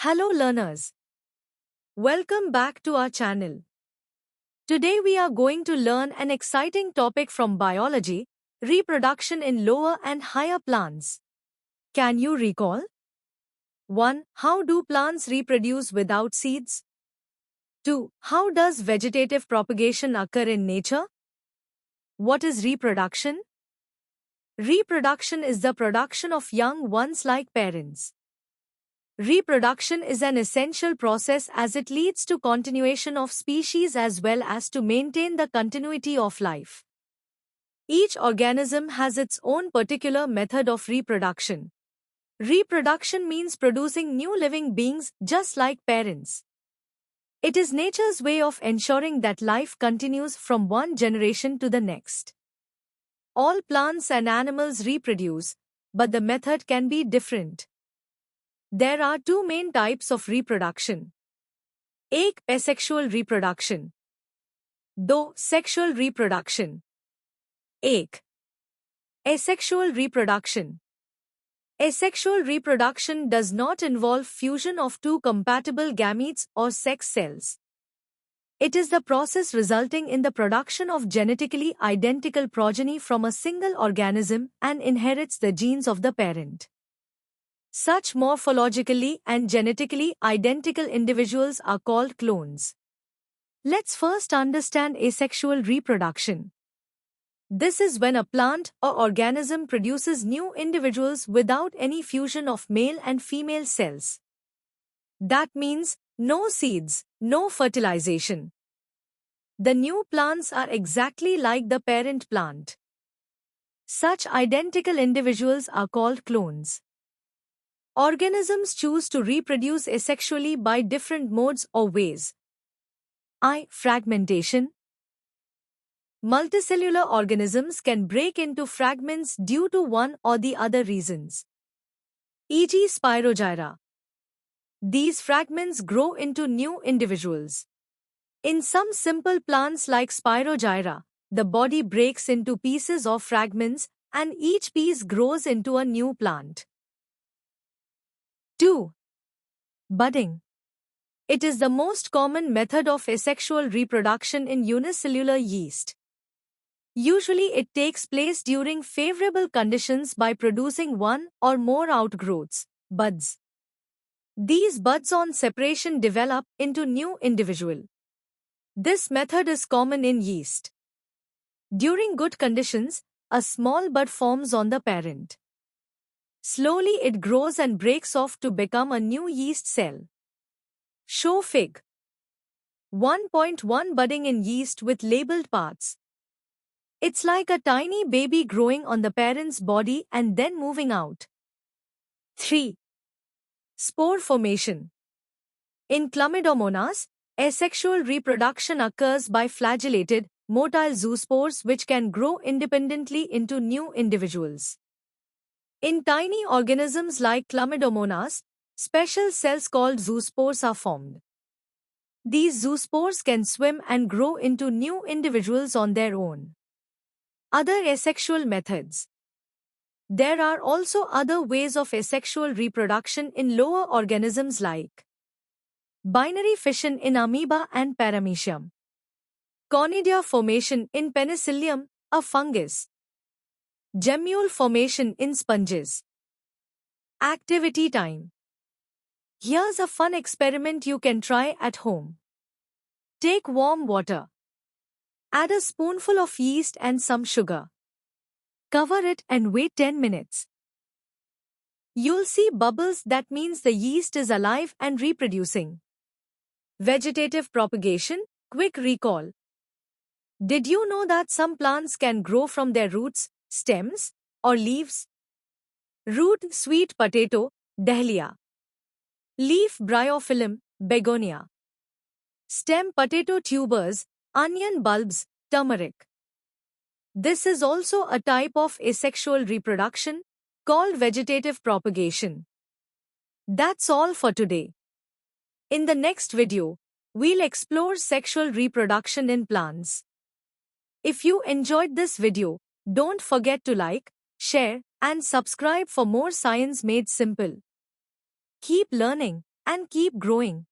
Hello learners. Welcome back to our channel. Today we are going to learn an exciting topic from biology, reproduction in lower and higher plants. Can you recall? 1. How do plants reproduce without seeds? 2. How does vegetative propagation occur in nature? What is reproduction? Reproduction is the production of young ones like parents. Reproduction is an essential process as it leads to continuation of species as well as to maintain the continuity of life. Each organism has its own particular method of reproduction. Reproduction means producing new living beings just like parents. It is nature's way of ensuring that life continues from one generation to the next. All plants and animals reproduce, but the method can be different. There are two main types of reproduction. 1. Asexual reproduction. 2. Sexual reproduction. 1. Asexual reproduction. Asexual reproduction does not involve fusion of two compatible gametes or sex cells. It is the process resulting in the production of genetically identical progeny from a single organism and inherits the genes of the parent. Such morphologically and genetically identical individuals are called clones. Let's first understand asexual reproduction. This is when a plant or organism produces new individuals without any fusion of male and female cells. That means no seeds, no fertilization. The new plants are exactly like the parent plant. Such identical individuals are called clones. Organisms choose to reproduce asexually by different modes or ways. I. Fragmentation. Multicellular organisms can break into fragments due to one or the other reasons. E.g. Spirogyra. These fragments grow into new individuals. In some simple plants like Spirogyra, the body breaks into pieces or fragments and each piece grows into a new plant. 2. Budding. It is the most common method of asexual reproduction in unicellular yeast. Usually it takes place during favorable conditions by producing one or more outgrowths, buds. These buds on separation develop into new individual. This method is common in yeast. During good conditions, a small bud forms on the parent. Slowly it grows and breaks off to become a new yeast cell. Show Fig. 1.1 Budding in yeast with labeled parts. It's like a tiny baby growing on the parent's body and then moving out. 3. Spore formation. In Chlamydomonas, asexual reproduction occurs by flagellated, motile zoospores which can grow independently into new individuals. In tiny organisms like Chlamydomonas, special cells called zoospores are formed. These zoospores can swim and grow into new individuals on their own. Other asexual methods. There are also other ways of asexual reproduction in lower organisms like binary fission in amoeba and paramecium, conidia formation in penicillium, a fungus, gemmule formation in sponges. Activity time. Here's a fun experiment you can try at home. Take warm water. Add a spoonful of yeast and some sugar. Cover it and wait 10 minutes. You'll see bubbles, that means the yeast is alive and reproducing. Vegetative propagation, quick recall. Did you know that some plants can grow from their roots, stems, or leaves? Root sweet potato, dahlia. Leaf bryophyllum, begonia. Stem potato tubers, onion bulbs, turmeric. This is also a type of asexual reproduction called vegetative propagation. That's all for today. In the next video, we'll explore sexual reproduction in plants. If you enjoyed this video, don't forget to like, share, and subscribe for more science made simple. Keep learning and keep growing.